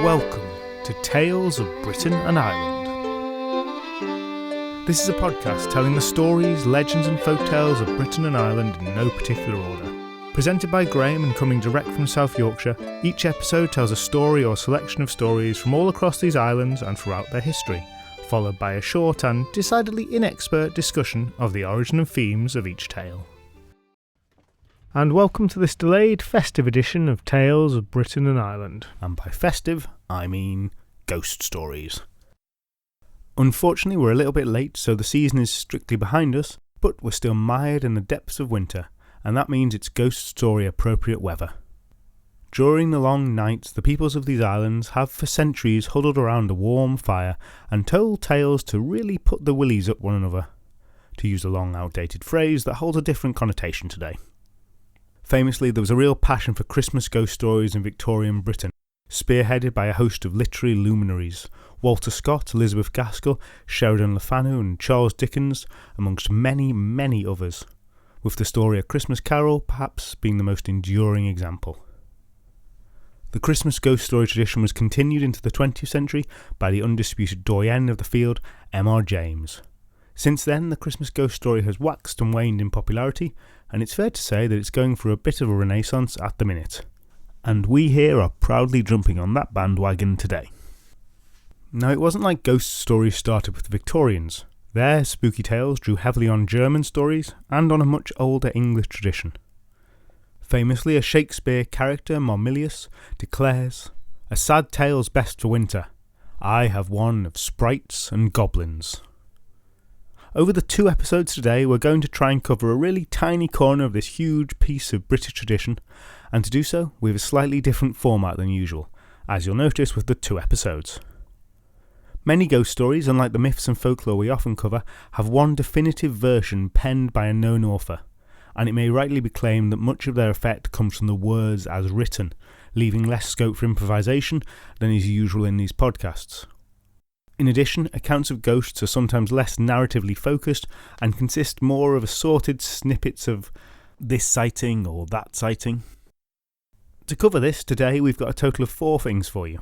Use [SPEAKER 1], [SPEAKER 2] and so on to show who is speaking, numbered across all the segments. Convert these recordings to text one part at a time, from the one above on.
[SPEAKER 1] Welcome to Tales of Britain and Ireland. This is a podcast telling the stories, legends and folktales of Britain and Ireland in no particular order. Presented by Graham and coming direct from South Yorkshire, each episode tells a story or selection of stories from all across these islands and throughout their history, followed by a short and decidedly inexpert discussion of the origin and themes of each tale. And welcome to this delayed festive edition of Tales of Britain and Ireland. And by festive, I mean ghost stories. Unfortunately, we're a little bit late, so the season is strictly behind us, but we're still mired in the depths of winter, and that means it's ghost story appropriate weather. During the long nights, the peoples of these islands have for centuries huddled around a warm fire and told tales to really put the willies up one another, to use a long outdated phrase that holds a different connotation today. Famously, there was a real passion for Christmas ghost stories in Victorian Britain, spearheaded by a host of literary luminaries: Walter Scott, Elizabeth Gaskell, Sheridan Le Fanu and Charles Dickens, amongst many, many others, with the story A Christmas Carol perhaps being the most enduring example. The Christmas ghost story tradition was continued into the 20th century by the undisputed doyen of the field, M.R. James. Since then, the Christmas ghost story has waxed and waned in popularity, and it's fair to say that it's going through a bit of a renaissance at the minute. And we here are proudly jumping on that bandwagon today. Now, it wasn't like ghost stories started with the Victorians. Their spooky tales drew heavily on German stories and on a much older English tradition. Famously, a Shakespeare character, Marmilius, declares, "A sad tale's best for winter. I have one of sprites and goblins." Over the 2 episodes today, we're going to try and cover a really tiny corner of this huge piece of British tradition, and to do so, we have a slightly different format than usual, as you'll notice with the 2 episodes. Many ghost stories, unlike the myths and folklore we often cover, have one definitive version penned by a known author, and it may rightly be claimed that much of their effect comes from the words as written, leaving less scope for improvisation than is usual in these podcasts. In addition, accounts of ghosts are sometimes less narratively focused and consist more of assorted snippets of this sighting or that sighting. To cover this, today we've got a total of 4 things for you.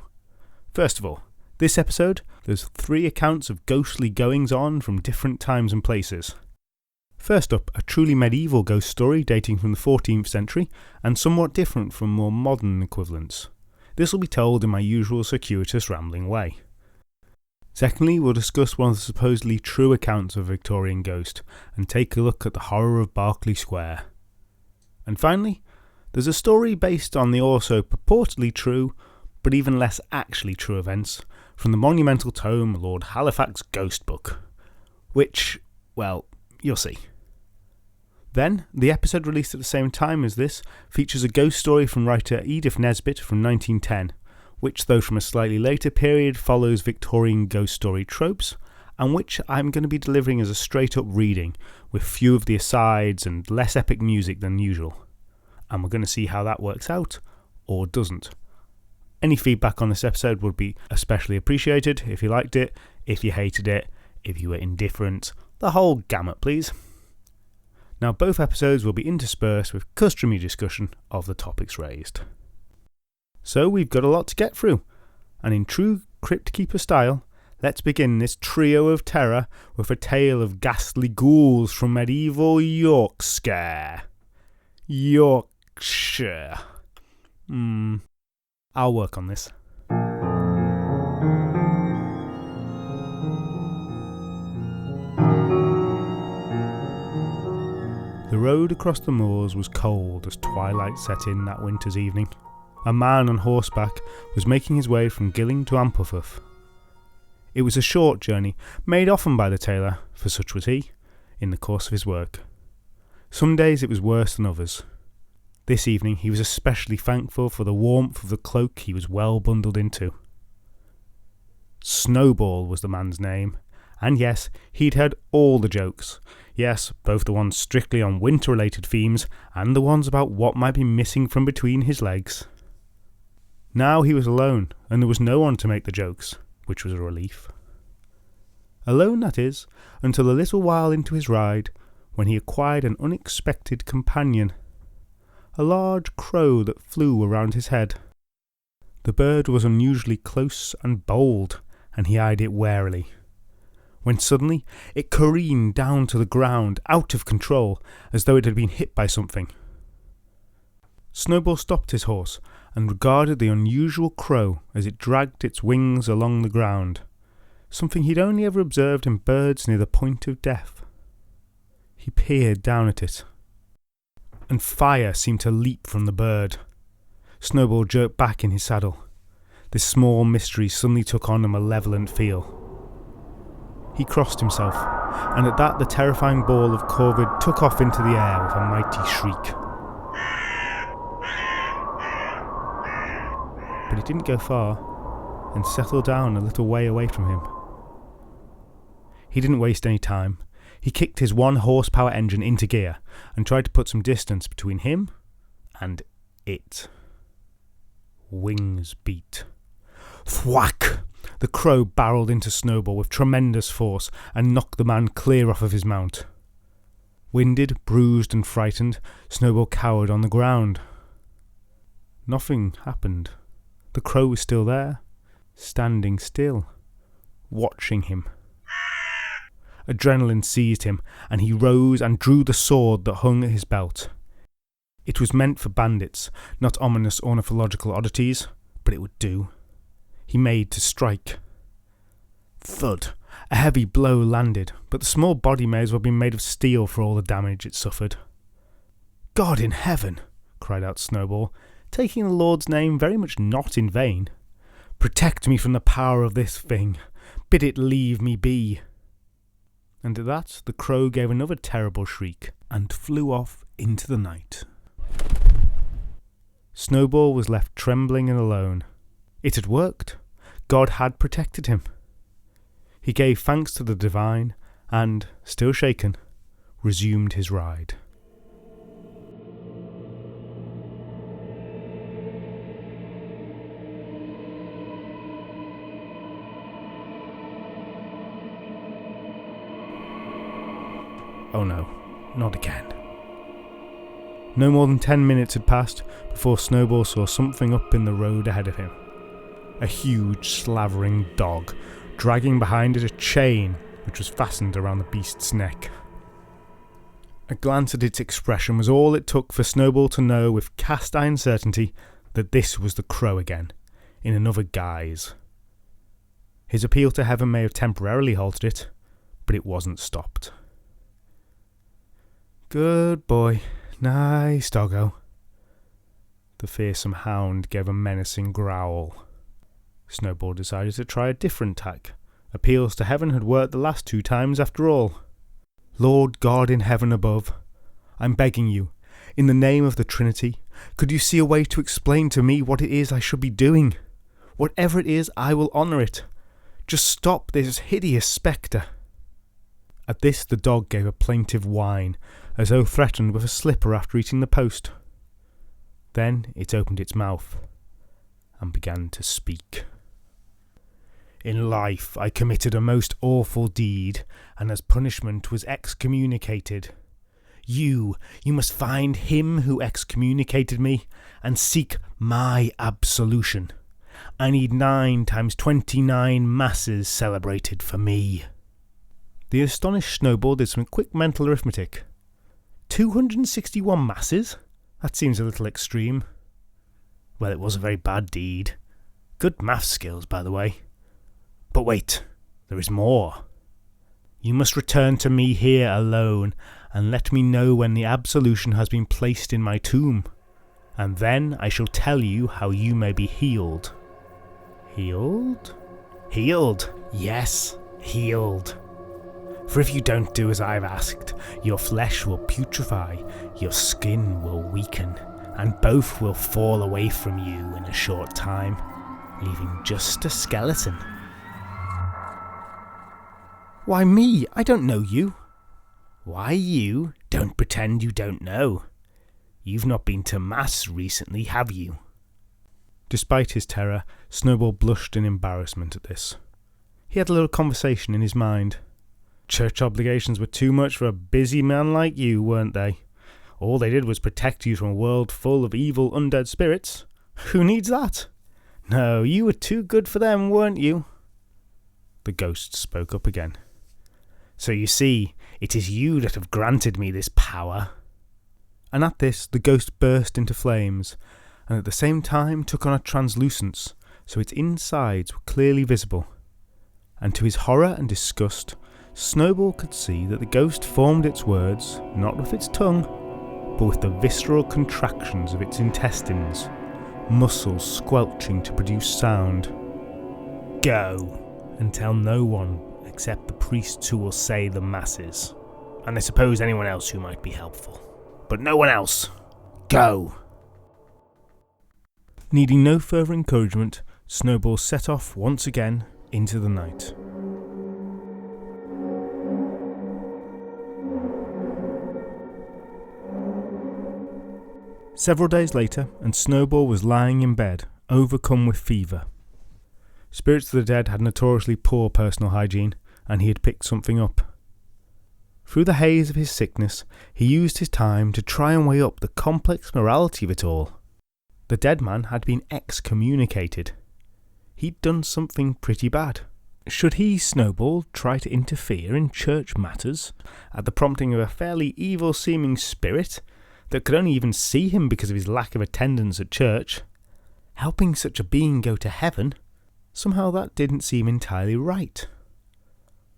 [SPEAKER 1] First of all, this episode, there's 3 accounts of ghostly goings-on from different times and places. First up, a truly medieval ghost story dating from the 14th century and somewhat different from more modern equivalents. This will be told in my usual circuitous rambling way. Secondly, we'll discuss one of the supposedly true accounts of a Victorian ghost and take a look at the horror of Berkeley Square. And finally, there's a story based on the also purportedly true, but even less actually true events from the monumental tome Lord Halifax Ghost Book, which, well, you'll see. Then, the episode released at the same time as this features a ghost story from writer Edith Nesbit from 1910, which, though from a slightly later period, follows Victorian ghost story tropes, and which I'm going to be delivering as a straight-up reading, with few of the asides and less epic music than usual. And we're going to see how that works out, or doesn't. Any feedback on this episode would be especially appreciated if you liked it, if you hated it, if you were indifferent, the whole gamut please. Now, both episodes will be interspersed with customary discussion of the topics raised. So we've got a lot to get through, and in true Crypt Keeper style, let's begin this trio of terror with a tale of ghastly ghouls from medieval Yorkshire. Yorkshire. I'll work on this. The road across the moors was cold as twilight set in that winter's evening. A man on horseback was making his way from Gilling to Ampleforth. It was a short journey, made often by the tailor, for such was he, in the course of his work. Some days it was worse than others. This evening he was especially thankful for the warmth of the cloak he was well bundled into. Snowball was the man's name, and yes, he'd heard all the jokes. Yes, both the ones strictly on winter-related themes, and the ones about what might be missing from between his legs. Now he was alone, and there was no one to make the jokes, which was a relief. Alone, that is, until a little while into his ride, when he acquired an unexpected companion. a large crow that flew around his head. The bird was unusually close and bold, and he eyed it warily, when suddenly it careened down to the ground, out of control, as though it had been hit by something. Snowball stopped his horse and regarded the unusual crow as it dragged its wings along the ground, something he'd only ever observed in birds near the point of death. He peered down at it, and fire seemed to leap from the bird. Snowball jerked back in his saddle. This small mystery suddenly took on a malevolent feel. He crossed himself, and at that the terrifying ball of corvid took off into the air with a mighty shriek. But it didn't go far, and settled down a little way away from him. He didn't waste any time. He kicked his 1-horsepower engine into gear and tried to put some distance between him and it. Wings beat. Thwack! The crow barreled into Snowball with tremendous force and knocked the man clear off of his mount. Winded, bruised and frightened, Snowball cowered on the ground. Nothing happened. The crow was still there, standing still, watching him. Adrenaline seized him, and he rose and drew the sword that hung at his belt. It was meant for bandits, not ominous ornithological oddities, but it would do. He made to strike. Thud! A heavy blow landed, but the small body may as well have been made of steel for all the damage it suffered. "God in heaven!" cried out Snowball, taking the Lord's name very much not in vain. "Protect me from the power of this thing. Bid it leave me be." And at that the crow gave another terrible shriek and flew off into the night. Snowball was left trembling and alone. It had worked. God had protected him. He gave thanks to the divine and, still shaken, resumed his ride. Oh no, not again. No more than 10 minutes had passed before Snowball saw something up in the road ahead of him. A huge, slavering dog, dragging behind it a chain which was fastened around the beast's neck. A glance at its expression was all it took for Snowball to know with cast-iron certainty that this was the crow again, in another guise. His appeal to heaven may have temporarily halted it, but it wasn't stopped. "Good boy. Nice doggo." The fearsome hound gave a menacing growl. Snowball decided to try a different tack. Appeals to heaven had worked the last 2 times after all. "Lord God in heaven above, I'm begging you, in the name of the Trinity, could you see a way to explain to me what it is I should be doing? Whatever it is, I will honour it. Just stop this hideous spectre." At this the dog gave a plaintive whine, as though threatened with a slipper after eating the post. Then it opened its mouth and began to speak. "In life I committed a most awful deed, and as punishment was excommunicated. You must find him who excommunicated me, and seek my absolution. I need 9 times 29 masses celebrated for me." The astonished Snowball did some quick mental arithmetic. 261 masses? That seems a little extreme. Well, it was a very bad deed. Good math skills, by the way. But wait, there is more. You must return to me here alone, and let me know when the absolution has been placed in my tomb, and then I shall tell you how you may be healed. Healed? Healed! Yes, healed. For if you don't do as I've asked, your flesh will putrefy, your skin will weaken, and both will fall away from you in a short time, leaving just a skeleton. Why me? I don't know you. Why you? Don't pretend you don't know. You've not been to Mass recently, have you? Despite his terror, Snowball blushed in embarrassment at this. He had a little conversation in his mind. Church obligations were too much for a busy man like you, weren't they? All they did was protect you from a world full of evil undead spirits. Who needs that? No, you were too good for them, weren't you? The ghost spoke up again. So you see, it is you that have granted me this power. And at this, the ghost burst into flames, and at the same time took on a translucence, so its insides were clearly visible. And to his horror and disgust, Snowball could see that the ghost formed its words, not with its tongue, but with the visceral contractions of its intestines, muscles squelching to produce sound. Go, and tell no one except the priests who will say the masses, and I suppose anyone else who might be helpful. But no one else. Go! Needing no further encouragement, Snowball set off once again into the night. Several days later, and Snowball was lying in bed, overcome with fever. Spirits of the dead had notoriously poor personal hygiene, and he had picked something up. Through the haze of his sickness, he used his time to try and weigh up the complex morality of it all. The dead man had been excommunicated. He'd done something pretty bad. Should he, Snowball, try to interfere in church matters at the prompting of a fairly evil-seeming spirit that could only even see him because of his lack of attendance at church? Helping such a being go to heaven? Somehow that didn't seem entirely right.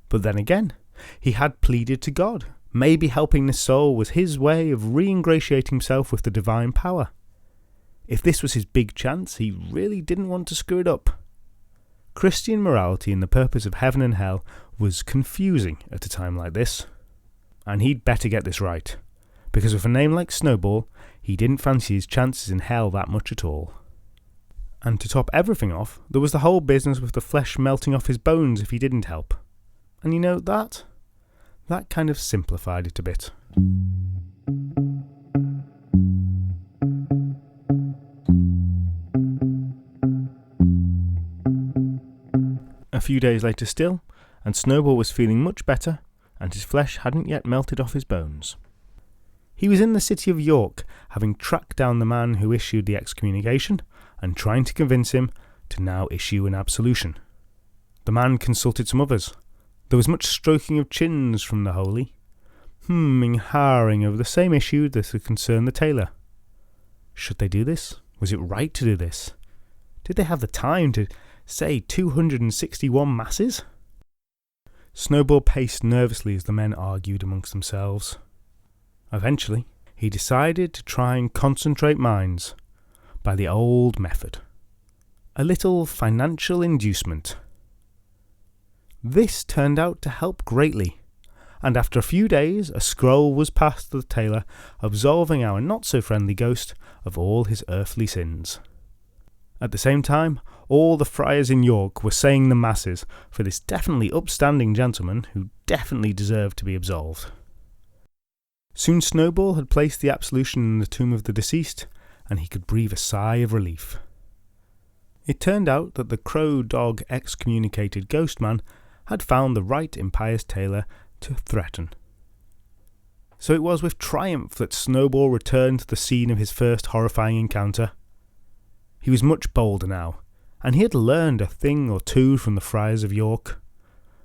[SPEAKER 1] But then again, he had pleaded to God. Maybe helping this soul was his way of re-ingratiating himself with the divine power. If this was his big chance, he really didn't want to screw it up. Christian morality and the purpose of heaven and hell was confusing at a time like this. And he'd better get this right, because with a name like Snowball, he didn't fancy his chances in hell that much at all. And to top everything off, there was the whole business with the flesh melting off his bones if he didn't help. And you know, that kind of simplified it a bit. A few days later still, and Snowball was feeling much better, and his flesh hadn't yet melted off his bones. He was in the city of York, having tracked down the man who issued the excommunication, and trying to convince him to now issue an absolution. The man consulted some others. There was much stroking of chins from the holy, and hawing over the same issue that had concerned the tailor. Should they do this? Was it right to do this? Did they have the time to say 261 masses? Snowball paced nervously as the men argued amongst themselves. Eventually, he decided to try and concentrate minds by the old method. A little financial inducement. This turned out to help greatly, and after a few days a scroll was passed to the tailor absolving our not-so-friendly ghost of all his earthly sins. At the same time, all the friars in York were saying the masses for this definitely upstanding gentleman who definitely deserved to be absolved. Soon Snowball had placed the absolution in the tomb of the deceased, and he could breathe a sigh of relief. It turned out that the crow-dog excommunicated ghost man had found the right impious tailor to threaten. So it was with triumph that Snowball returned to the scene of his first horrifying encounter. He was much bolder now, and he had learned a thing or two from the friars of York,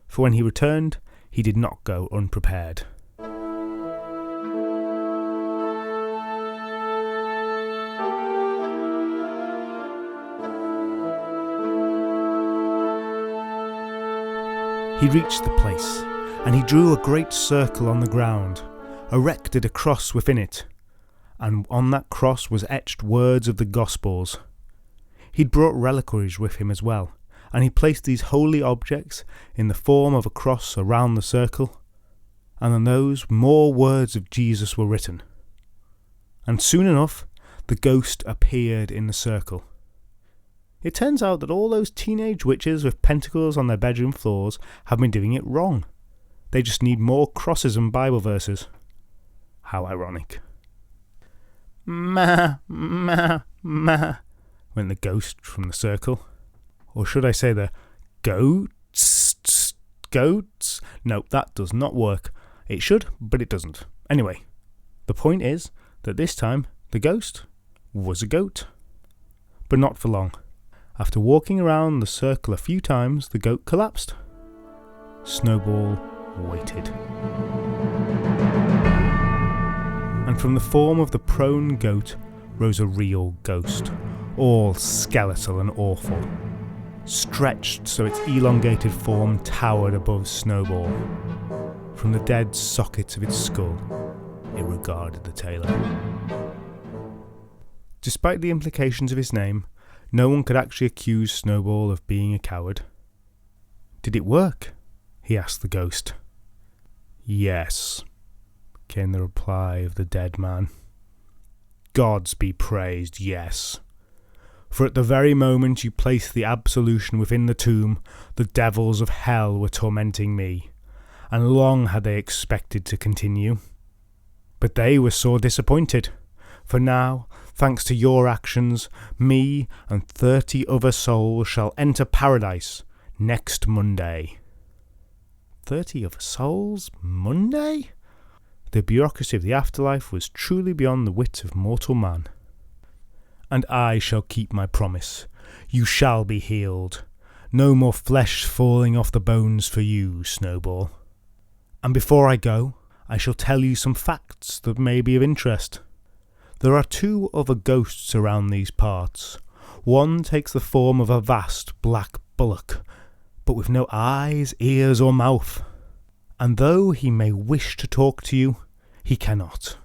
[SPEAKER 1] for when he returned, he did not go unprepared. He reached the place, and he drew a great circle on the ground, erected a cross within it, and on that cross was etched words of the Gospels. He'd brought reliquaries with him as well, and he placed these holy objects in the form of a cross around the circle, and on those more words of Jesus were written. And soon enough, the ghost appeared in the circle. It turns out that all those teenage witches with pentacles on their bedroom floors have been doing it wrong. They just need more crosses and Bible verses. How ironic. Ma, ma, ma, went the ghost from the circle. Or should I say the goats? No, that does not work. It should, but it doesn't. Anyway, the point is that this time the ghost was a goat. But not for long. After walking around the circle a few times, the goat collapsed. Snowball waited. And from the form of the prone goat rose a real ghost, all skeletal and awful, stretched so its elongated form towered above Snowball. From the dead sockets of its skull, it regarded the tailor. Despite the implications of his name, no one could actually accuse Snowball of being a coward. "Did it work?" he asked the ghost. "Yes," came the reply of the dead man. "Gods be praised, yes. For at the very moment you placed the absolution within the tomb, the devils of hell were tormenting me, and long had they expected to continue. But they were sore disappointed, for now, thanks to your actions, me and 30 other souls shall enter paradise next Monday." 30 other souls? Monday? The bureaucracy of the afterlife was truly beyond the wit of mortal man. "And I shall keep my promise. You shall be healed. No more flesh falling off the bones for you, Snowball. And before I go, I shall tell you some facts that may be of interest. There are 2 other ghosts around these parts. One takes the form of a vast black bullock, but with no eyes, ears, or mouth. And though he may wish to talk to you, he cannot.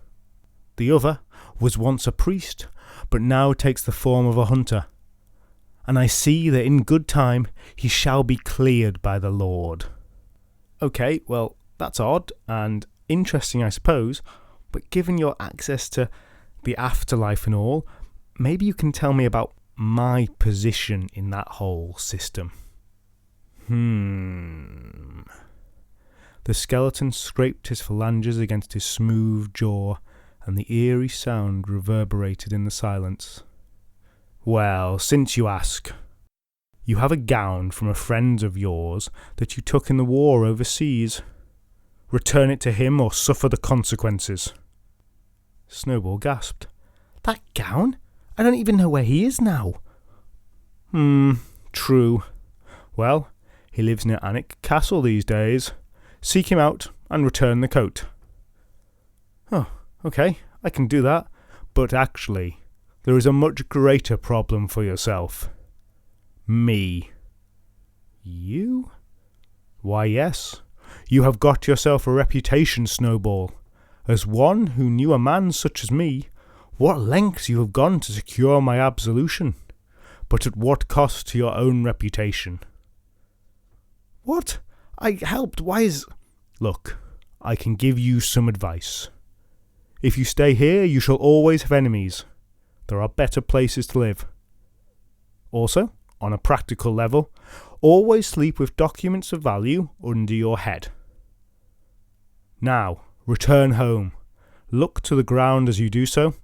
[SPEAKER 1] The other was once a priest, but now takes the form of a hunter. And I see that in good time he shall be cleared by the Lord." Okay, well, that's odd and interesting, I suppose, but given your access to the afterlife and all, maybe you can tell me about my position in that whole system. The skeleton scraped his phalanges against his smooth jaw, and the eerie sound reverberated in the silence. "Well, since you ask, you have a gown from a friend of yours that you took in the war overseas. Return it to him or suffer the consequences." Snowball gasped. "That gown? I don't even know where he is now." True. Well, he lives near Alnwick Castle these days. Seek him out and return the coat." "Oh, okay, I can do that. But actually, there is a much greater problem for yourself. Me." "You?" "Why, yes. You have got yourself a reputation, Snowball. As one who knew a man such as me, what lengths you have gone to secure my absolution. But at what cost to your own reputation?" "What? I helped. Why is—" "Look, I can give you some advice. If you stay here, you shall always have enemies. There are better places to live. Also, on a practical level, always sleep with documents of value under your head. Now, return home. Look to the ground as you do so.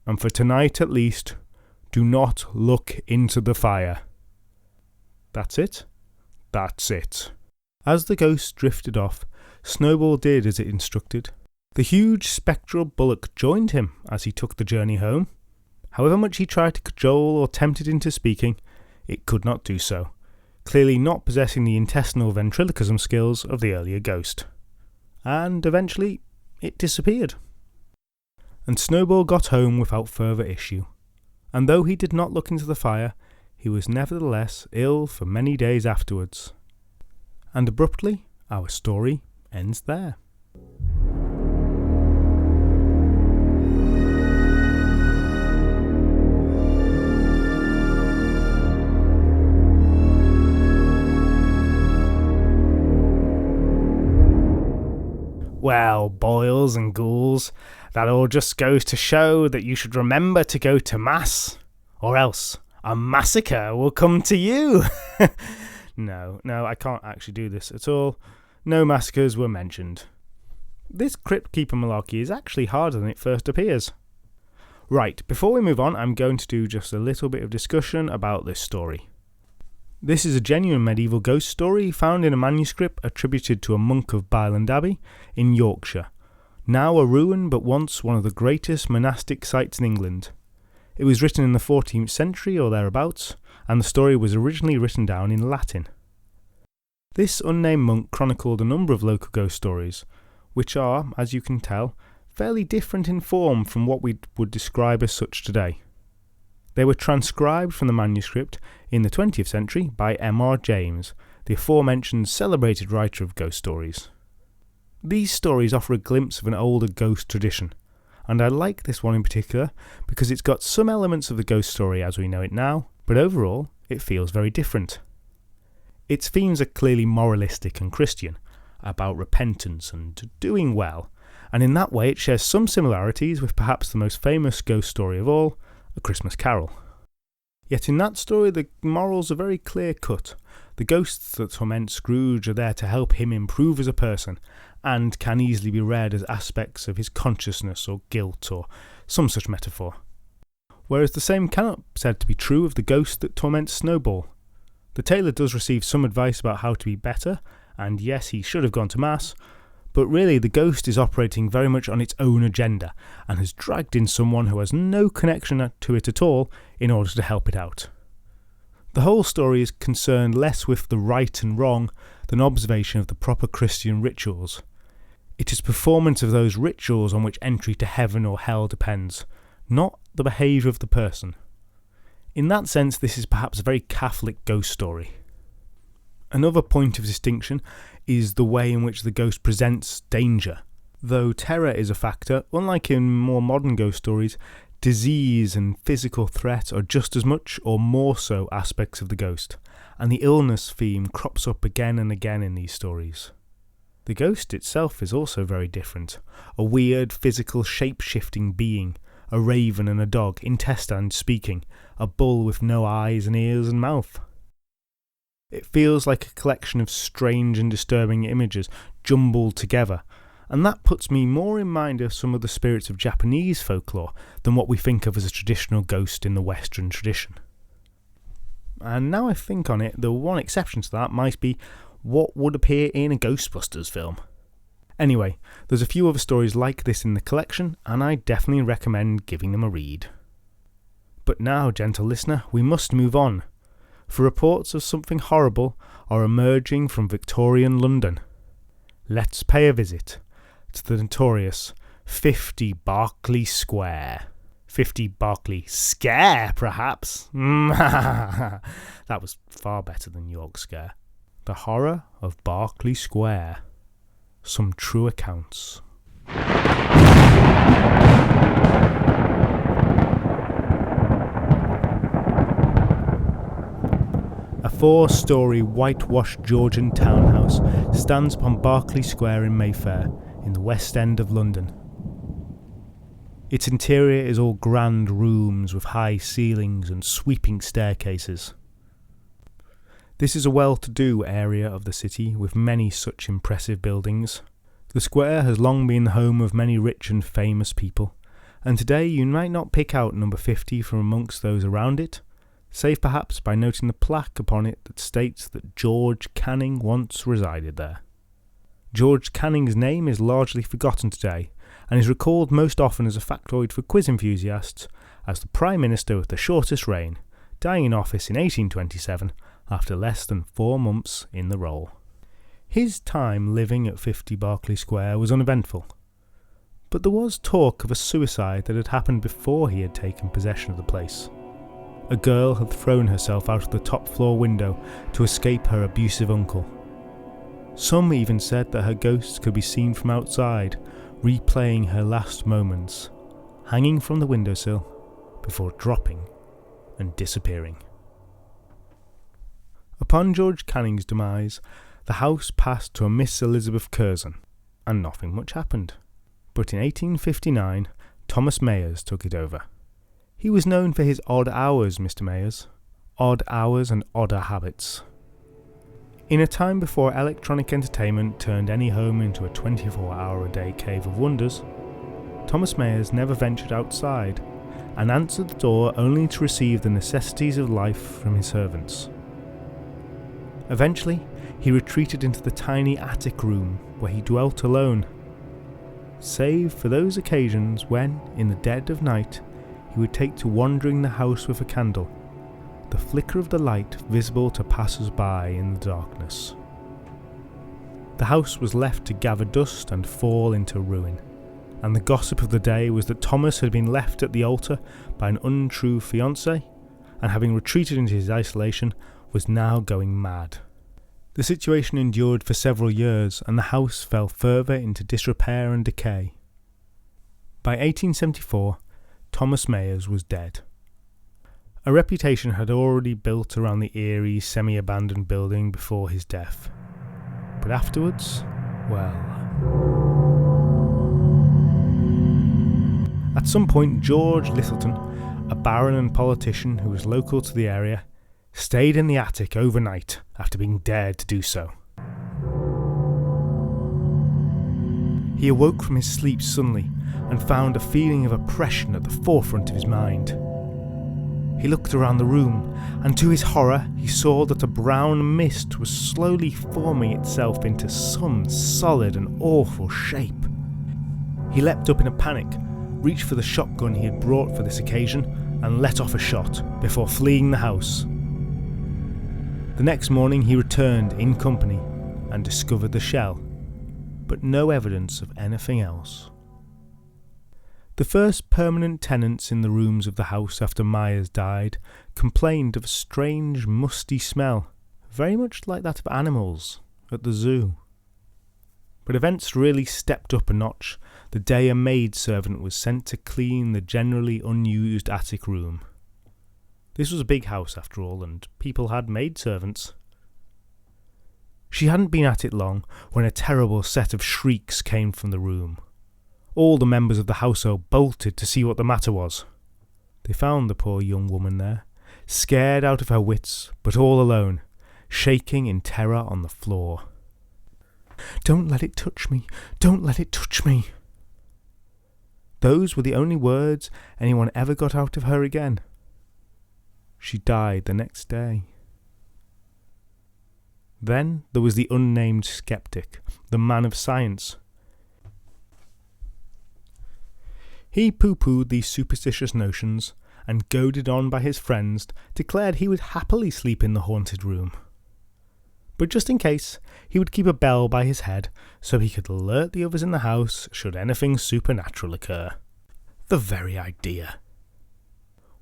[SPEAKER 1] And for tonight at least, do not look into the fire." "That's it?" "That's it." As the ghost drifted off, Snowball did as it instructed. The huge spectral bullock joined him as he took the journey home. However much he tried to cajole or tempt it into speaking, it could not do so, clearly not possessing the intestinal ventriloquism skills of the earlier ghost. And eventually, it disappeared. And Snowball got home without further issue. And though he did not look into the fire, he was nevertheless ill for many days afterwards. And abruptly, our story ends there. Well, boils and ghouls, that all just goes to show that you should remember to go to Mass, or else a massacre will come to you. No, I can't actually do this at all. No massacres were mentioned. This Crypt Keeper malarkey is actually harder than it first appears. Right, before we move on, I'm going to do just a little bit of discussion about this story. This is a genuine medieval ghost story found in a manuscript attributed to a monk of Byland Abbey in Yorkshire, Now a ruin, but once one of the greatest monastic sites in England. It was written in the 14th century or thereabouts, and the story was originally written down in Latin. This unnamed monk chronicled a number of local ghost stories, which are, as you can tell, fairly different in form from what we would describe as such today. They were transcribed from the manuscript in the 20th century by M.R. James, the aforementioned celebrated writer of ghost stories. These stories offer a glimpse of an older ghost tradition, and I like this one in particular because it's got some elements of the ghost story as we know it now, but overall it feels very different. Its themes are clearly moralistic and Christian, about repentance and doing well, and in that way it shares some similarities with perhaps the most famous ghost story of all, A Christmas Carol. Yet in that story the morals are very clear-cut. The ghosts that torment Scrooge are there to help him improve as a person, and can easily be read as aspects of his consciousness or guilt or some such metaphor. Whereas the same cannot be said to be true of the ghost that torments Snowball. The tailor does receive some advice about how to be better, and yes, he should have gone to Mass, but really the ghost is operating very much on its own agenda, and has dragged in someone who has no connection to it at all in order to help it out. The whole story is concerned less with the right and wrong than observation of the proper Christian rituals. It is performance of those rituals on which entry to heaven or hell depends, not the behaviour of the person. In that sense, this is perhaps a very Catholic ghost story. Another point of distinction is the way in which the ghost presents danger. Though terror is a factor, unlike in more modern ghost stories, disease and physical threat are just as much or more so aspects of the ghost, and the illness theme crops up again and again in these stories. The ghost itself is also very different, a weird physical shape-shifting being, a raven and a dog, intestine speaking, a bull with no eyes and ears and mouth. It feels like a collection of strange and disturbing images jumbled together, and that puts me more in mind of some of the spirits of Japanese folklore than what we think of as a traditional ghost in the Western tradition. And now I think on it, the one exception to that might be what would appear in a Ghostbusters film. Anyway, there's a few other stories like this in the collection, and I definitely recommend giving them a read. But now, gentle listener, we must move on, for reports of something horrible are emerging from Victorian London. Let's pay a visit to the notorious 50 Berkeley Square. 50 Berkeley Scare, perhaps? That was far better than York Scare. The horror of Berkeley Square. Some true accounts. A 4-storey whitewashed Georgian townhouse stands upon Berkeley Square in Mayfair, in the West End of London. Its interior is all grand rooms with high ceilings and sweeping staircases. This is a well-to-do area of the city with many such impressive buildings. The square has long been the home of many rich and famous people, and today you might not pick out number 50 from amongst those around it, save perhaps by noting the plaque upon it that states that George Canning once resided there. George Canning's name is largely forgotten today, and is recalled most often as a factoid for quiz enthusiasts as the Prime Minister with the shortest reign, dying in office in 1827 after less than 4 months in the role. His time living at 50 Berkeley Square was uneventful, but there was talk of a suicide that had happened before he had taken possession of the place. A girl had thrown herself out of the top floor window to escape her abusive uncle. Some even said that her ghost could be seen from outside, replaying her last moments, hanging from the windowsill before dropping and disappearing. Upon George Canning's demise, the house passed to a Miss Elizabeth Curzon, and nothing much happened. But in 1859, Thomas Mayers took it over. He was known for his odd hours, Mr. Mayers. Odd hours and odder habits. In a time before electronic entertainment turned any home into a 24-hour-a-day cave of wonders, Thomas Mayers never ventured outside, and answered the door only to receive the necessities of life from his servants. Eventually, he retreated into the tiny attic room where he dwelt alone. save for those occasions when, in the dead of night, he would take to wandering the house with a candle, the flicker of the light visible to passers-by in the darkness. The house was left to gather dust and fall into ruin, and the gossip of the day was that Thomas had been left at the altar by an untrue fiancée, and having retreated into his isolation, was now going mad. The situation endured for several years, and the house fell further into disrepair and decay. By 1874, Thomas Mayers was dead. A reputation had already built around the eerie, semi-abandoned building before his death. But afterwards, well... At some point, George Littleton, a baron and politician who was local to the area, stayed in the attic overnight after being dared to do so. He awoke from his sleep suddenly and found a feeling of oppression at the forefront of his mind. He looked around the room, and to his horror he saw that a brown mist was slowly forming itself into some solid and awful shape. He leapt up in a panic, reached for the shotgun he had brought for this occasion, and let off a shot before fleeing the house. The next morning he returned in company and discovered the shell, but no evidence of anything else. The first permanent tenants in the rooms of the house after Myers died complained of a strange musty smell, very much like that of animals at the zoo. But events really stepped up a notch the day a maidservant was sent to clean the generally unused attic room. This was a big house after all, and people had maidservants. She hadn't been at it long when a terrible set of shrieks came from the room. All the members of the household bolted to see what the matter was. They found the poor young woman there, scared out of her wits, but all alone, shaking in terror on the floor. "Don't let it touch me! Don't let it touch me!" Those were the only words anyone ever got out of her again. She died the next day. Then there was the unnamed skeptic, the man of science. He pooh-poohed these superstitious notions, and goaded on by his friends, declared he would happily sleep in the haunted room. But just in case, he would keep a bell by his head, so he could alert the others in the house should anything supernatural occur. The very idea.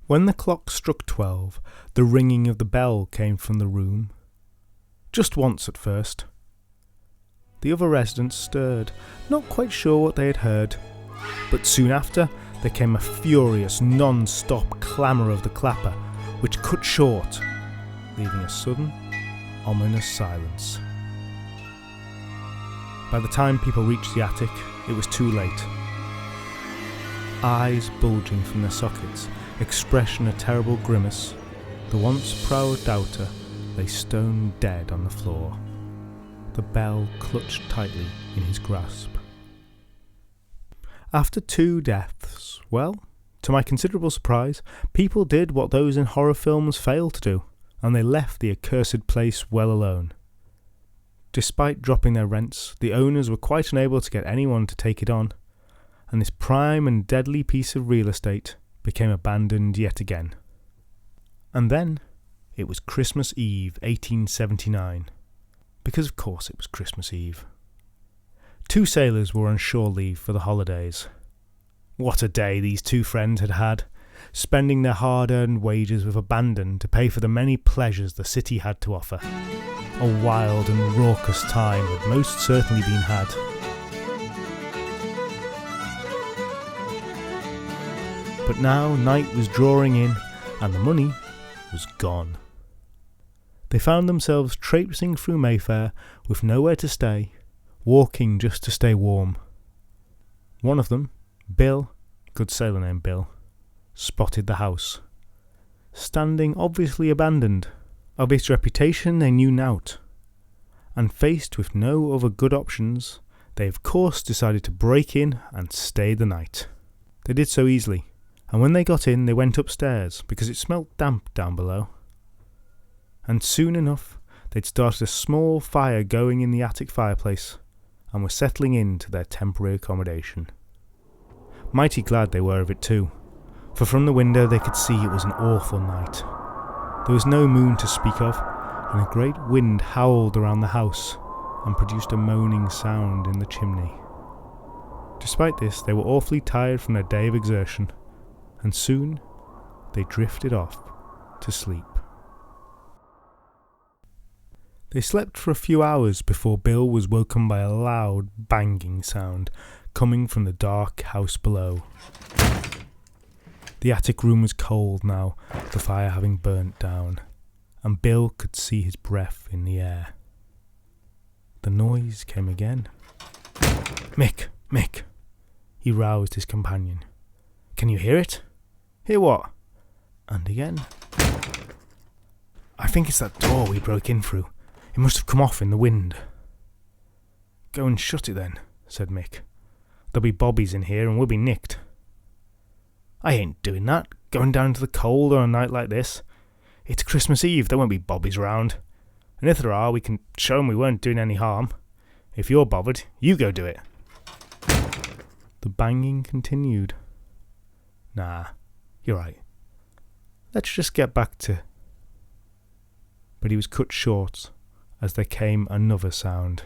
[SPEAKER 1] When the clock struck 12, the ringing of the bell came from the room. Just once at first. The other residents stirred, not quite sure what they had heard, but soon after there came a furious, non-stop clamour of the clapper, which cut short, leaving a sudden, ominous silence. By the time people reached the attic, it was too late. Eyes bulging from their sockets, expression a terrible grimace, the once proud doubter lay stone dead on the floor, the bell clutched tightly in his grasp. After 2 deaths, well, to my considerable surprise, people did what those in horror films fail to do, and they left the accursed place well alone. Despite dropping their rents, the owners were quite unable to get anyone to take it on, and this prime and deadly piece of real estate became abandoned yet again. And then, it was Christmas Eve 1879, because of course it was Christmas Eve. 2 sailors were on shore leave for the holidays. What a day these 2 friends had had, spending their hard-earned wages with abandon to pay for the many pleasures the city had to offer. A wild and raucous time had most certainly been had. But now night was drawing in, and the money was gone. They found themselves traipsing through Mayfair with nowhere to stay, walking just to stay warm. One of them, Bill, good sailor named Bill, spotted the house. Standing obviously abandoned, of its reputation they knew naught, and faced with no other good options, they of course decided to break in and stay the night. They did so easily, and when they got in they went upstairs because it smelt damp down below. And soon enough they'd started a small fire going in the attic fireplace, and were settling into their temporary accommodation. Mighty glad they were of it too, for from the window they could see it was an awful night. There was no moon to speak of, and a great wind howled around the house and produced a moaning sound in the chimney. Despite this, they were awfully tired from their day of exertion, and soon they drifted off to sleep. They slept for a few hours before Bill was woken by a loud banging sound coming from the dark house below. The attic room was cold now, the fire having burnt down, and Bill could see his breath in the air. The noise came again. Mick! Mick! He roused his companion. Can you hear it? Hear what? And again. I think it's that door we broke in through. It must have come off in the wind. Go and shut it then, said Mick. There'll be bobbies in here and we'll be nicked. I ain't doing that, going down to the cold on a night like this. It's Christmas Eve, there won't be bobbies round. And if there are, we can show 'em we weren't doing any harm. If you're bothered, you go do it. The banging continued. Nah, you're right. Let's just get back to... But he was cut short as there came another sound.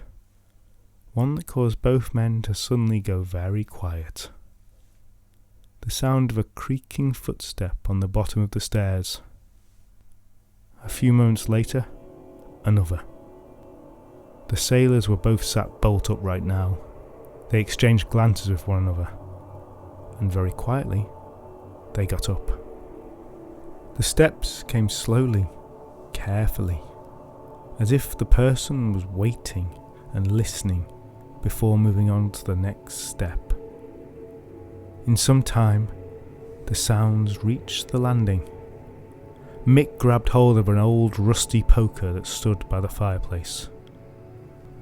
[SPEAKER 1] One that caused both men to suddenly go very quiet. The sound of a creaking footstep on the bottom of the stairs. A few moments later, another. The sailors were both sat bolt upright now. They exchanged glances with one another, and very quietly, they got up. The steps came slowly, carefully, as if the person was waiting and listening before moving on to the next step. In some time, the sounds reached the landing. Mick grabbed hold of an old rusty poker that stood by the fireplace.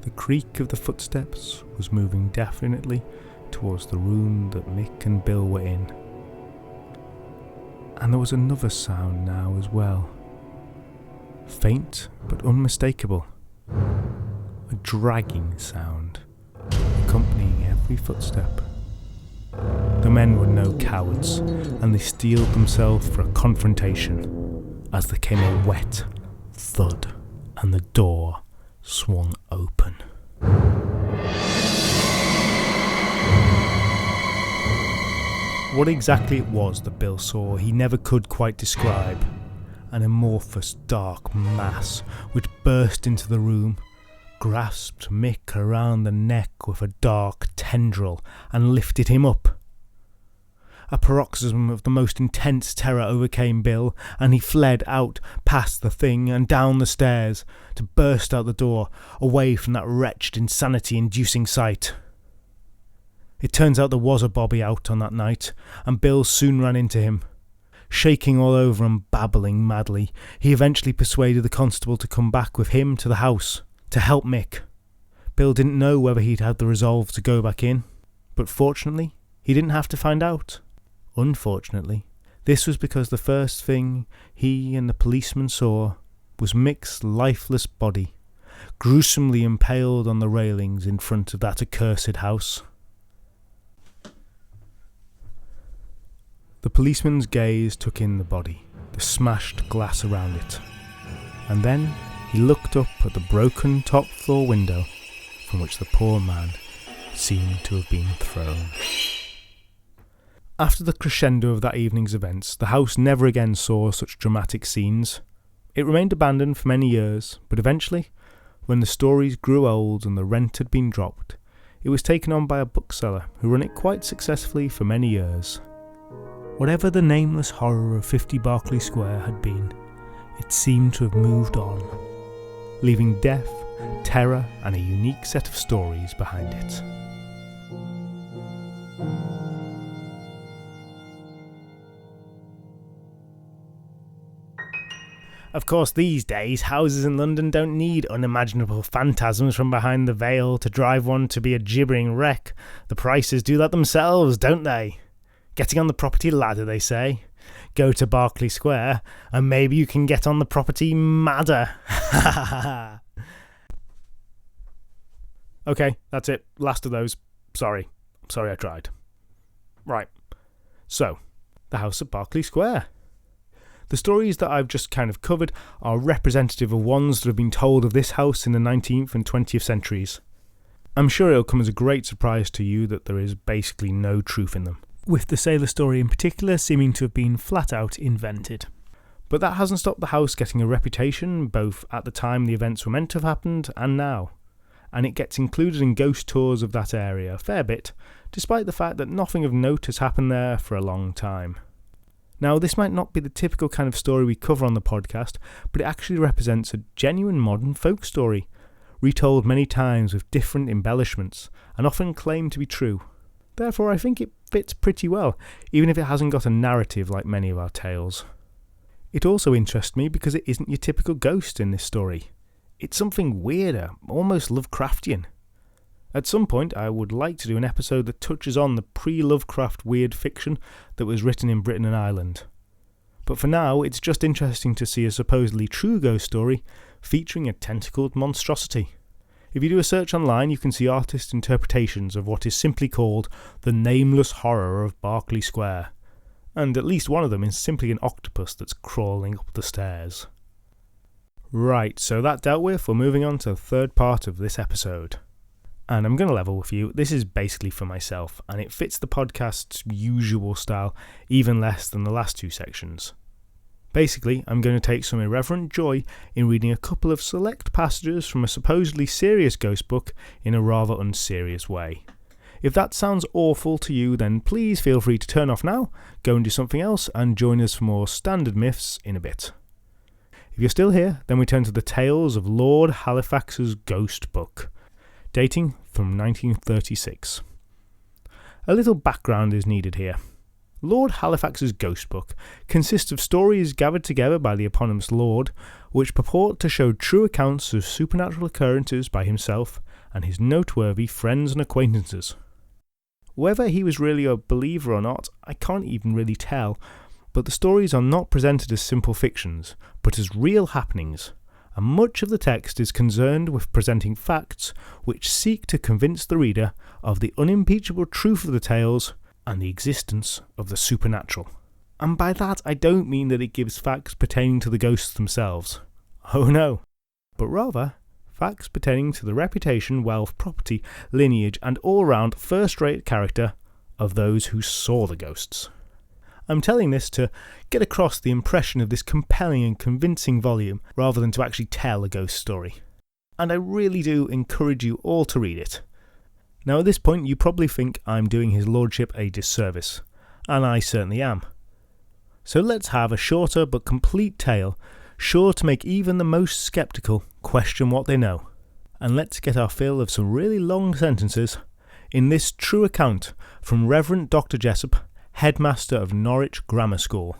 [SPEAKER 1] The creak of the footsteps was moving definitely towards the room that Mick and Bill were in. And there was another sound now as well. Faint but unmistakable. A dragging sound, accompanying every footstep. The men were no cowards, and they steeled themselves for a confrontation, as there came a wet thud, and the door swung open. What exactly it was that Bill saw, he never could quite describe. An amorphous dark mass which burst into the room, grasped Mick around the neck with a dark tendril and lifted him up. A paroxysm of the most intense terror overcame Bill, and he fled out past the thing and down the stairs to burst out the door, away from that wretched insanity-inducing sight. It turns out there was a bobby out on that night, and Bill soon ran into him. Shaking all over and babbling madly, he eventually persuaded the constable to come back with him to the house, to help Mick. Bill didn't know whether he'd had the resolve to go back in, but fortunately, he didn't have to find out. Unfortunately, this was because the first thing he and the policeman saw was Mick's lifeless body, gruesomely impaled on the railings in front of that accursed house. The policeman's gaze took in the body, the smashed glass around it, and then he looked up at the broken top-floor window from which the poor man seemed to have been thrown. After the crescendo of that evening's events, the house never again saw such dramatic scenes. It remained abandoned for many years, but eventually, when the stories grew old and the rent had been dropped, it was taken on by a bookseller who ran it quite successfully for many years. Whatever the nameless horror of 50 Berkeley Square had been, it seemed to have moved on, leaving death, terror, and a unique set of stories behind it. Of course, these days, houses in London don't need unimaginable phantasms from behind the veil to drive one to be a gibbering wreck. The prices do that themselves, don't they? Getting on the property ladder, they say. Go to Berkeley Square, and maybe you can get on the property madder. Okay, that's it. Last of those. Sorry I tried. Right. So, the house at Berkeley Square. The stories that I've just kind of covered are representative of ones that have been told of this house in the 19th and 20th centuries. I'm sure it'll come as a great surprise to you that there is basically no truth in them, with the sailor story in particular seeming to have been flat out invented. But that hasn't stopped the house getting a reputation, both at the time the events were meant to have happened and now, and it gets included in ghost tours of that area a fair bit, despite the fact that nothing of note has happened there for a long time. Now, this might not be the typical kind of story we cover on the podcast, but it actually represents a genuine modern folk story, retold many times with different embellishments, and often claimed to be true. Therefore, I think it fits pretty well, even if it hasn't got a narrative like many of our tales. It also interests me because it isn't your typical ghost in this story. It's something weirder, almost Lovecraftian. At some point, I would like to do an episode that touches on the pre-Lovecraft weird fiction that was written in Britain and Ireland. But for now, it's just interesting to see a supposedly true ghost story featuring a tentacled monstrosity. If you do a search online, you can see artist interpretations of what is simply called the nameless horror of Berkeley Square, and at least one of them is simply an octopus that's crawling up the stairs. Right, so that dealt with, we're moving on to the third part of this episode. And I'm going to level with you, this is basically for myself, and it fits the podcast's usual style even less than the last two sections. Basically, I'm going to take some irreverent joy in reading a couple of select passages from a supposedly serious ghost book in a rather unserious way. If that sounds awful to you, then please feel free to turn off now, go and do something else, and join us for more standard myths in a bit. If you're still here, then we turn to the Tales of Lord Halifax's Ghost Book, dating from 1936. A little background is needed here. Lord Halifax's Ghost Book consists of stories gathered together by the eponymous Lord, which purport to show true accounts of supernatural occurrences by himself and his noteworthy friends and acquaintances. Whether he was really a believer or not, I can't even really tell, but the stories are not presented as simple fictions, but as real happenings, and much of the text is concerned with presenting facts which seek to convince the reader of the unimpeachable truth of the tales and the existence of the supernatural. And by that I don't mean that it gives facts pertaining to the ghosts themselves. Oh no. But rather, facts pertaining to the reputation, wealth, property, lineage, and all-round first-rate character of those who saw the ghosts. I'm telling this to get across the impression of this compelling and convincing volume, rather than to actually tell a ghost story. And I really do encourage you all to read it. Now at this point you probably think I'm doing his lordship a disservice, and I certainly am. So let's have a shorter but complete tale, sure to make even the most sceptical question what they know. And let's get our fill of some really long sentences in this true account from Reverend Dr. Jessup, headmaster of Norwich Grammar School.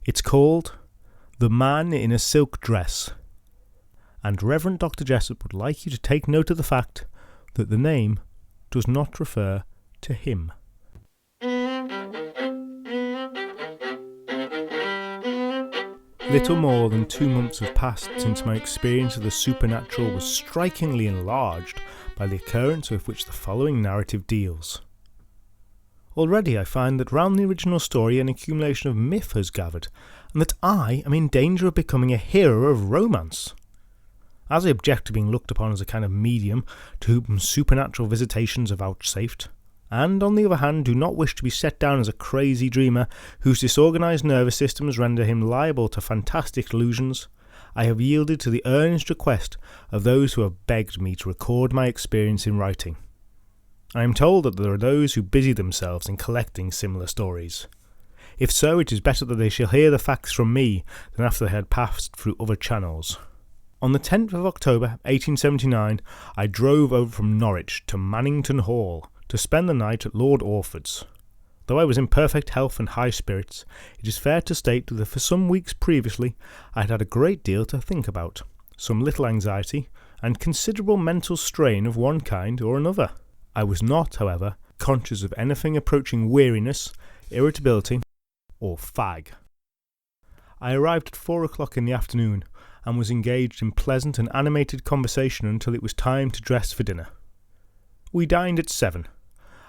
[SPEAKER 1] It's called The Man in a Silk Dress. And Reverend Dr. Jessup would like you to take note of the fact that the name does not refer to him. Little more than 2 months have passed since my experience of the supernatural was strikingly enlarged by the occurrence with which the following narrative deals. Already I find that round the original story an accumulation of myth has gathered, and that I am in danger of becoming a hero of romance. As I object to being looked upon as a kind of medium to whom supernatural visitations are vouchsafed, and on the other hand do not wish to be set down as a crazy dreamer whose disorganised nervous systems render him liable to fantastic illusions, I have yielded to the earnest request of those who have begged me to record my experience in writing. I am told that there are those who busy themselves in collecting similar stories. If so, it is better that they shall hear the facts from me than after they had passed through other channels. On the 10th of October 1879, I drove over from Norwich to Mannington Hall to spend the night at Lord Orford's. Though I was in perfect health and high spirits, it is fair to state that for some weeks previously I had had a great deal to think about, some little anxiety, and considerable mental strain of one kind or another. I was not, however, conscious of anything approaching weariness, irritability, or fag. I arrived at 4 o'clock in the afternoon, and was engaged in pleasant and animated conversation until it was time to dress for dinner. We dined at 7.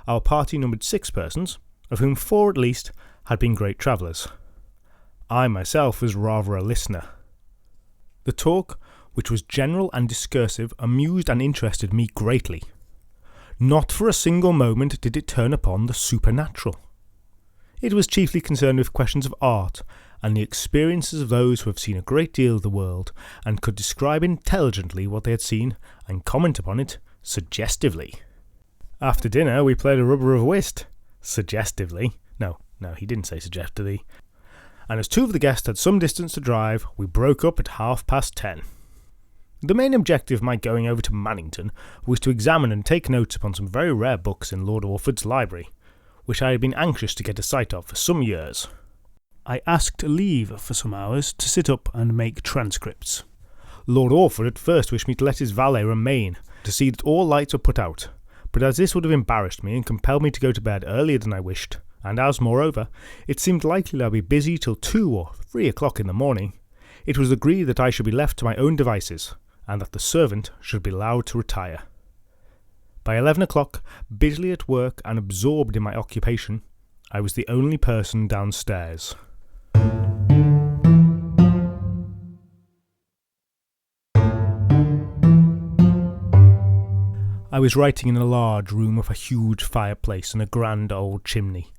[SPEAKER 1] Our party numbered 6 persons, of whom 4 at least had been great travellers. I myself was rather a listener. The talk, which was general and discursive, amused and interested me greatly. Not for a single moment did it turn upon the supernatural. It was chiefly concerned with questions of art and the experiences of those who have seen a great deal of the world and could describe intelligently what they had seen and comment upon it suggestively. After dinner we played a rubber of whist. Suggestively. No, he didn't say suggestively. And as 2 of the guests had some distance to drive, we broke up at 10:30. The main objective of my going over to Mannington was to examine and take notes upon some very rare books in Lord Orford's library, which I had been anxious to get a sight of for some years. I asked leave for some hours to sit up and make transcripts. Lord Orford at first wished me to let his valet remain, to see that all lights were put out, but as this would have embarrassed me and compelled me to go to bed earlier than I wished, and as, moreover, it seemed likely that I would be busy till 2 or 3 o'clock in the morning, it was agreed that I should be left to my own devices, and that the servant should be allowed to retire. By 11 o'clock, busily at work and absorbed in my occupation, I was the only person downstairs. I was writing in a large room with a huge fireplace and a grand old chimney,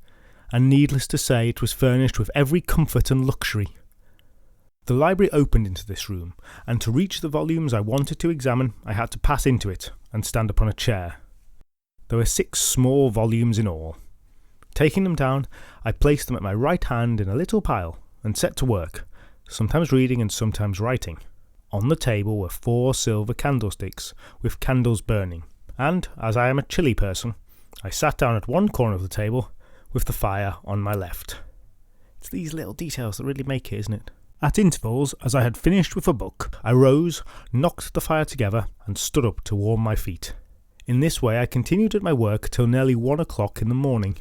[SPEAKER 1] and needless to say it was furnished with every comfort and luxury. The library opened into this room, and to reach the volumes I wanted to examine I had to pass into it and stand upon a chair. There were 6 small volumes in all. Taking them down, I placed them at my right hand in a little pile and set to work, sometimes reading and sometimes writing. On the table were 4 silver candlesticks with candles burning, and, as I am a chilly person, I sat down at one corner of the table with the fire on my left. It's these little details that really make it, isn't it? At intervals, as I had finished with a book, I rose, knocked the fire together, and stood up to warm my feet. In this way I continued at my work till nearly 1 o'clock in the morning.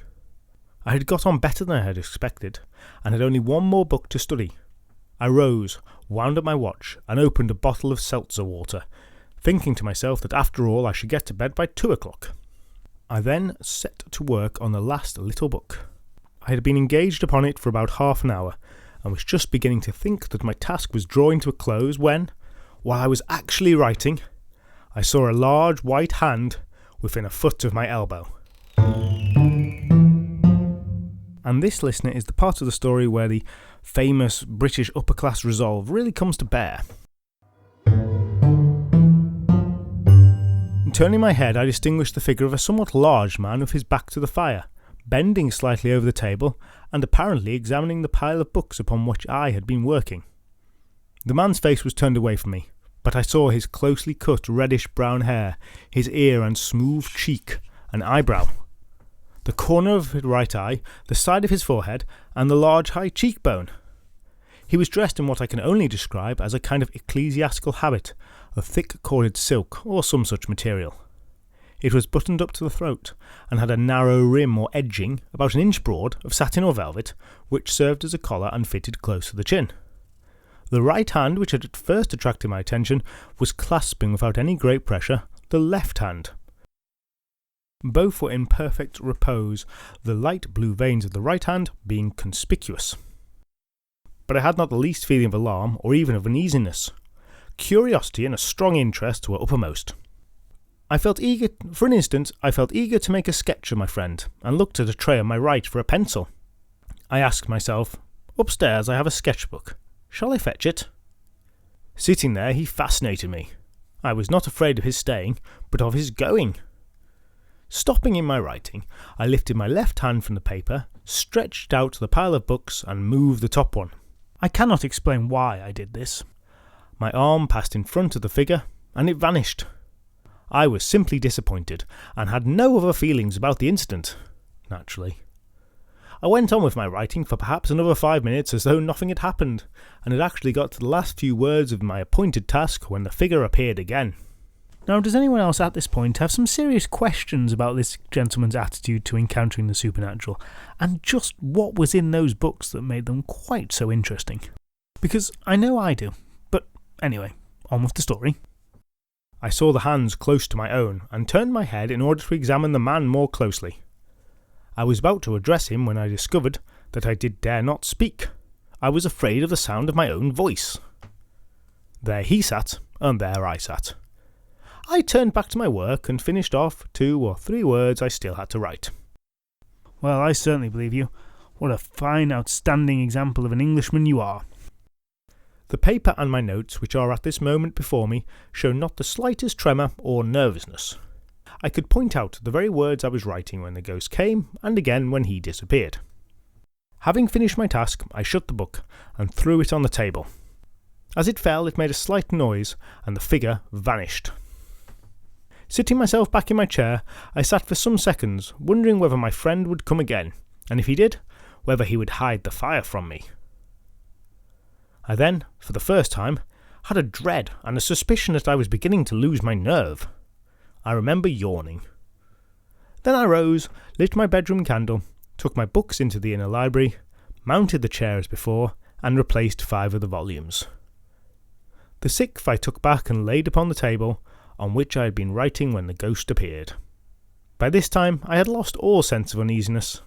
[SPEAKER 1] I had got on better than I had expected, and had only 1 more book to study. I rose, wound up my watch, and opened a bottle of seltzer water, thinking to myself that after all I should get to bed by 2 o'clock. I then set to work on the last little book. I had been engaged upon it for about half an hour, and was just beginning to think that my task was drawing to a close when, while I was actually writing, I saw a large white hand within a foot of my elbow. And this, listener, is the part of the story where the famous British upper-class resolve really comes to bear. Turning my head, I distinguished the figure of a somewhat large man with his back to the fire, bending slightly over the table, and apparently examining the pile of books upon which I had been working. The man's face was turned away from me, but I saw his closely cut reddish-brown hair, his ear and smooth cheek and eyebrow, the corner of his right eye, the side of his forehead, and the large high cheekbone. He was dressed in what I can only describe as a kind of ecclesiastical habit of thick corded silk or some such material. It was buttoned up to the throat, and had a narrow rim or edging, about 1 inch broad, of satin or velvet, which served as a collar and fitted close to the chin. The right hand, which had at first attracted my attention, was clasping without any great pressure the left hand. Both were in perfect repose, the light blue veins of the right hand being conspicuous. But I had not the least feeling of alarm, or even of uneasiness. Curiosity and a strong interest were uppermost. For an instant, I felt eager to make a sketch of my friend, and looked at a tray on my right for a pencil. I asked myself, upstairs I have a sketchbook. Shall I fetch it? Sitting there, he fascinated me. I was not afraid of his staying, but of his going. Stopping in my writing, I lifted my left hand from the paper, stretched out the pile of books, and moved the top one. I cannot explain why I did this. My arm passed in front of the figure, and it vanished. I was simply disappointed, and had no other feelings about the incident, naturally. I went on with my writing for perhaps another 5 minutes as though nothing had happened, and had actually got to the last few words of my appointed task when the figure appeared again. Now, does anyone else at this point have some serious questions about this gentleman's attitude to encountering the supernatural, and just what was in those books that made them quite so interesting? Because I know I do, but anyway, on with the story. I saw the hands close to my own, and turned my head in order to examine the man more closely. I was about to address him when I discovered that I dare not speak. I was afraid of the sound of my own voice. There he sat, and there I sat. I turned back to my work and finished off 2 or 3 words I still had to write.
[SPEAKER 2] Well, I certainly believe you. What a fine, outstanding example of an Englishman you are.
[SPEAKER 1] The paper and my notes, which are at this moment before me, show not the slightest tremor or nervousness. I could point out the very words I was writing when the ghost came, and again when he disappeared. Having finished my task, I shut the book and threw it on the table. As it fell, it made a slight noise, and the figure vanished. Sitting myself back in my chair, I sat for some seconds, wondering whether my friend would come again, and if he did, whether he would hide the fire from me. I then, for the first time, had a dread and a suspicion that I was beginning to lose my nerve. I remember yawning. Then I rose, lit my bedroom candle, took my books into the inner library, mounted the chair as before, and replaced 5 of the volumes. The 6th I took back and laid upon the table, on which I had been writing when the ghost appeared. By this time I had lost all sense of uneasiness.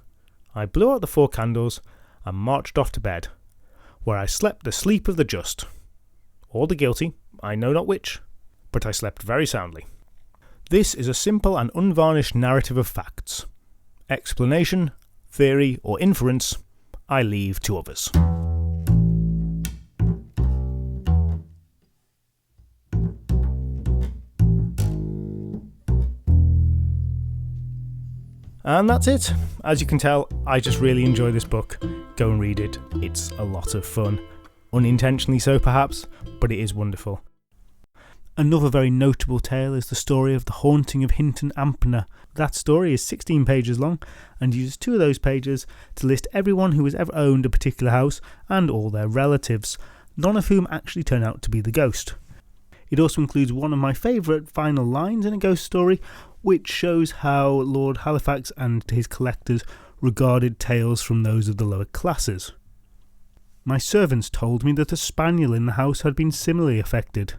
[SPEAKER 1] I blew out the 4 candles, and marched off to bed, where I slept the sleep of the just. Or the guilty, I know not which, but I slept very soundly. This is a simple and unvarnished narrative of facts. Explanation, theory, or inference, I leave to others. And that's it. As you can tell, I just really enjoy this book. Go and read it. It's a lot of fun. Unintentionally so, perhaps, but it is wonderful.
[SPEAKER 2] Another very notable tale is the story of the haunting of Hinton Ampner. That story is 16 pages long and uses 2 of those pages to list everyone who has ever owned a particular house and all their relatives, none of whom actually turn out to be the ghost. It also includes one of my favourite final lines in a ghost story, which shows how Lord Halifax and his collectors regarded tales from those of the lower classes. My servants told me that a spaniel in the house had been similarly affected,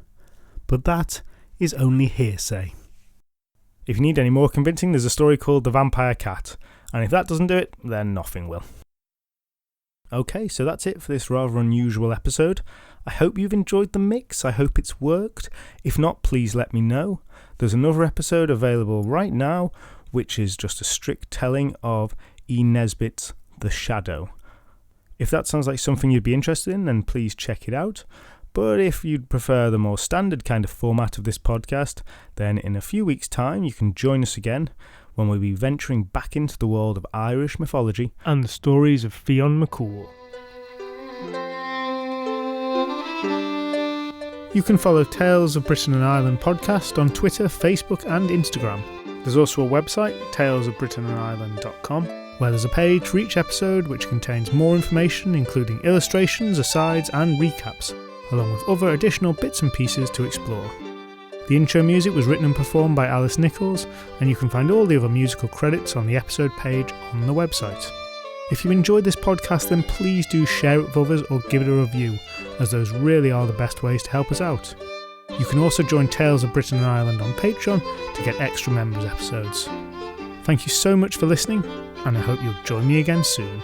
[SPEAKER 2] but that is only hearsay.
[SPEAKER 1] If you need any more convincing, there's a story called The Vampire Cat, and if that doesn't do it, then nothing will. Okay, so that's it for this rather unusual episode. I hope you've enjoyed the mix. I hope it's worked. If not, please let me know. There's another episode available right now, which is just a strict telling of E. Nesbitt's The Shadow. If that sounds like something you'd be interested in, then please check it out. But if you'd prefer the more standard kind of format of this podcast, then in a few weeks' time you can join us again when we'll be venturing back into the world of Irish mythology
[SPEAKER 2] and the stories of Fionn McCool.
[SPEAKER 1] You can follow Tales of Britain and Ireland podcast on Twitter, Facebook and Instagram. There's also a website, talesofbritainandireland.com, where there's a page for each episode which contains more information including illustrations, asides and recaps, along with other additional bits and pieces to explore. The intro music was written and performed by Alice Nichols, and you can find all the other musical credits on the episode page on the website. If you enjoyed this podcast, then please do share it with others or give it a review, as those really are the best ways to help us out. You can also join Tales of Britain and Ireland on Patreon to get extra members episodes. Thank you so much for listening, and I hope you'll join me again soon.